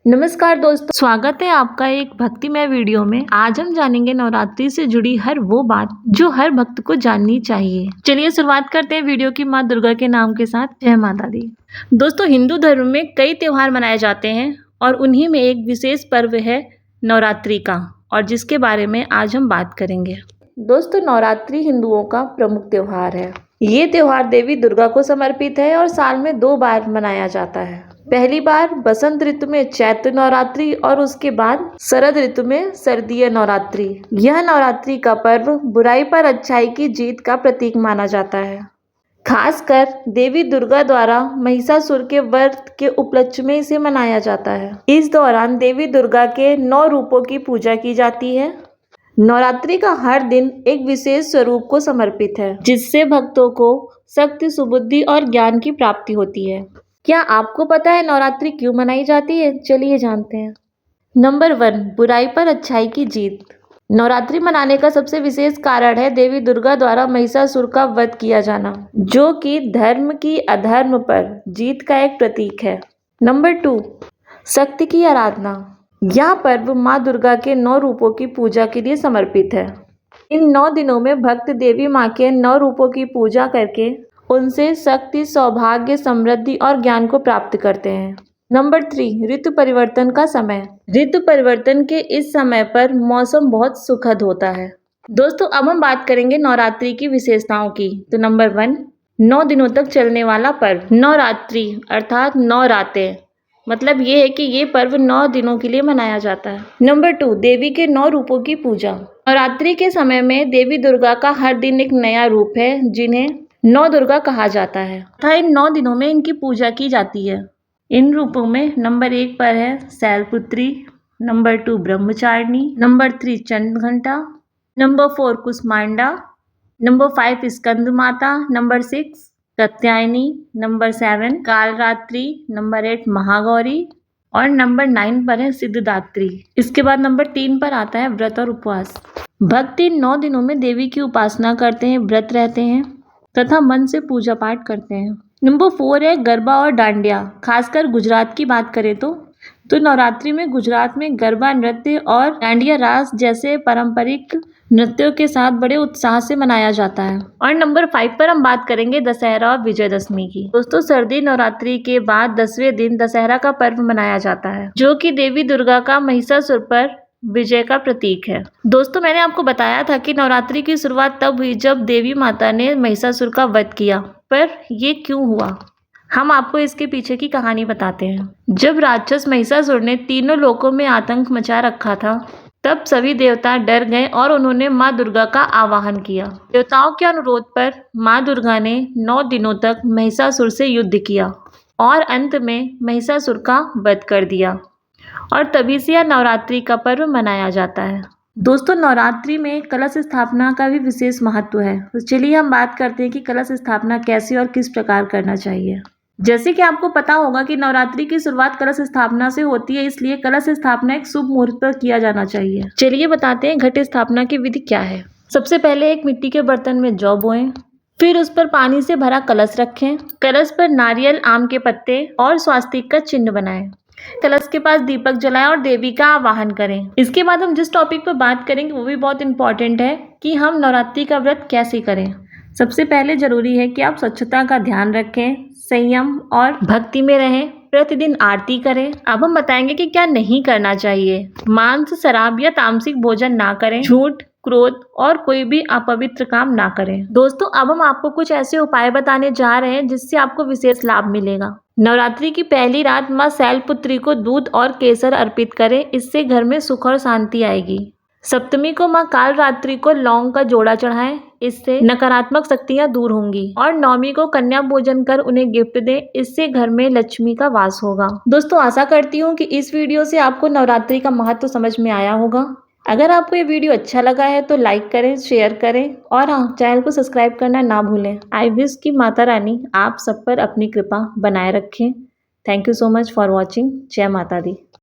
नमस्कार दोस्तों, स्वागत है आपका एक भक्तिमय वीडियो में। आज हम जानेंगे नवरात्रि से जुड़ी हर वो बात जो हर भक्त को जाननी चाहिए। चलिए शुरुआत करते हैं वीडियो की माँ दुर्गा के नाम के साथ। जय माता दी। दोस्तों, हिंदू धर्म में कई त्योहार मनाए जाते हैं और उन्हीं में एक विशेष पर्व है नवरात्रि का, और जिसके बारे में आज हम बात करेंगे। दोस्तों, नवरात्रि हिंदुओं का प्रमुख त्योहार है। ये त्योहार देवी दुर्गा को समर्पित है और साल में 2 बार मनाया जाता है। पहली बार बसंत ऋतु में चैत्र नवरात्रि और उसके बाद शरद ऋतु में शारदीय नवरात्रि। यह नवरात्रि का पर्व बुराई पर अच्छाई की जीत का प्रतीक माना जाता है। खासकर देवी दुर्गा द्वारा महिषासुर के वध के उपलक्ष्य में इसे मनाया जाता है। इस दौरान देवी दुर्गा के 9 रूपों की पूजा की जाती है। नवरात्रि का हर दिन एक विशेष स्वरूप को समर्पित है, जिससे भक्तों को शक्ति, सुबुद्धि और ज्ञान की प्राप्ति होती है। क्या आपको पता है नवरात्रि क्यों मनाई जाती है? चलिए जानते हैं। नंबर 1, बुराई पर अच्छाई की जीत। नवरात्रि मनाने का सबसे विशेष कारण है देवी दुर्गा द्वारा महिषासुर का वध किया जाना, जो कि धर्म की अधर्म पर जीत का एक प्रतीक है। नंबर 2, शक्ति की आराधना। यह पर्व माँ दुर्गा के 9 रूपों की पूजा के लिए समर्पित है। इन 9 दिनों में भक्त देवी माँ के 9 रूपों की पूजा करके उनसे शक्ति, सौभाग्य, समृद्धि और ज्ञान को प्राप्त करते हैं। नंबर 3, ऋतु परिवर्तन का समय। ऋतु परिवर्तन के इस समय पर मौसम बहुत सुखद होता है। दोस्तों, अब हम बात करेंगे नवरात्रि की विशेषताओं की। तो नंबर 1, 9 दिनों तक चलने वाला पर्व। नवरात्रि अर्थात 9 रातें, मतलब ये है कि ये पर्व 9 दिनों के लिए मनाया जाता है। नंबर 2, देवी के 9 रूपों की पूजा। नवरात्रि के समय में देवी दुर्गा का हर दिन एक नया रूप है, जिन्हें 9 दुर्गा कहा जाता है तथा इन 9 दिनों में इनकी पूजा की जाती है। इन रूपों में नंबर 1 पर है Shailputri, number 2 Brahmacharini, number 3 Chandraghanta, number 4 Kushmanda, number 5 Skanda Mata, number 6 Katyayani, number 7 Kalaratri, number 8 Mahagauri और नंबर 9 पर है सिद्धदात्री। इसके बाद नंबर 3 पर आता है व्रत और उपवास। भक्त इन 9 दिनों में देवी की उपासना करते हैं, व्रत रहते हैं तथा मन से पूजा पाठ करते हैं। नंबर 4 है गरबा और डांडिया। खासकर गुजरात की बात करें तो नवरात्रि में गुजरात में गरबा नृत्य और डांडिया रास जैसे पारंपरिक नृत्यों के साथ बड़े उत्साह से मनाया जाता है। और नंबर 5 पर हम बात करेंगे दशहरा और विजयदशमी की। दोस्तों, शारदीय नवरात्रि के बाद 10वें दिन दशहरा का पर्व मनाया जाता है, जो कि देवी दुर्गा का महिषासुर पर विजय का प्रतीक है। दोस्तों, मैंने आपको बताया था कि नवरात्रि की शुरुआत तब हुई जब देवी माता ने महिषासुर का वध किया, पर ये क्यों हुआ, हम आपको इसके पीछे की कहानी बताते हैं। जब राक्षस महिषासुर ने तीनों लोकों में आतंक मचा रखा था, तब सभी देवता डर गए और उन्होंने माँ दुर्गा का आवाहन किया। देवताओं के अनुरोध पर माँ दुर्गा ने 9 दिनों तक महिषासुर से युद्ध किया और अंत में महिषासुर का वध कर दिया, और तभी से यह नवरात्रि का पर्व मनाया जाता है। दोस्तों, नवरात्रि में कलश स्थापना का भी विशेष महत्व है। तो चलिए हम बात करते हैं कि कलश स्थापना कैसे और किस प्रकार करना चाहिए। जैसे कि आपको पता होगा कि नवरात्रि की शुरुआत कलश स्थापना से होती है, इसलिए कलश स्थापना एक शुभ मुहूर्त पर किया जाना चाहिए। चलिए बताते हैं घट स्थापना की विधि क्या है। सबसे पहले एक मिट्टी के बर्तन में जौ बोएं, फिर उस पर पानी से भरा कलश रखें। कलश पर नारियल, आम के पत्ते और स्वास्तिक का चिन्ह बनाएं। कलश के पास दीपक जलाएं और देवी का आवाहन करें। इसके बाद हम जिस टॉपिक पर बात करेंगे वो भी बहुत इंपॉर्टेंट है कि हम नवरात्रि का व्रत कैसे करें। सबसे पहले जरूरी है कि आप स्वच्छता का ध्यान रखें, संयम और भक्ति में रहें, प्रतिदिन आरती करें। अब हम बताएंगे कि क्या नहीं करना चाहिए। मांस, शराब या तामसिक भोजन ना करें, झूठ, क्रोध और कोई भी अपवित्र काम ना करें। दोस्तों, अब हम आपको कुछ ऐसे उपाय बताने जा रहे हैं जिससे आपको विशेष लाभ मिलेगा। नवरात्रि की पहली रात माँ शैलपुत्री को दूध और केसर अर्पित करें, इससे घर में सुख और शांति आएगी। सप्तमी को माँ कालरात्रि को लौंग का जोड़ा चढ़ाएं, इससे नकारात्मक शक्तियां दूर होंगी। और नवमी को कन्या भोजन कर उन्हें गिफ्ट दें, इससे घर में लक्ष्मी का वास होगा। दोस्तों, आशा करती हूँ कि इस वीडियो से आपको नवरात्रि का महत्व समझ में आया होगा। अगर आपको ये वीडियो अच्छा लगा है तो लाइक करें, शेयर करें और हाँ, चैनल को सब्सक्राइब करना ना भूलें। आई विश कि माता रानी आप सब पर अपनी कृपा बनाए रखें। Thank you so much for watching. जय माता दी।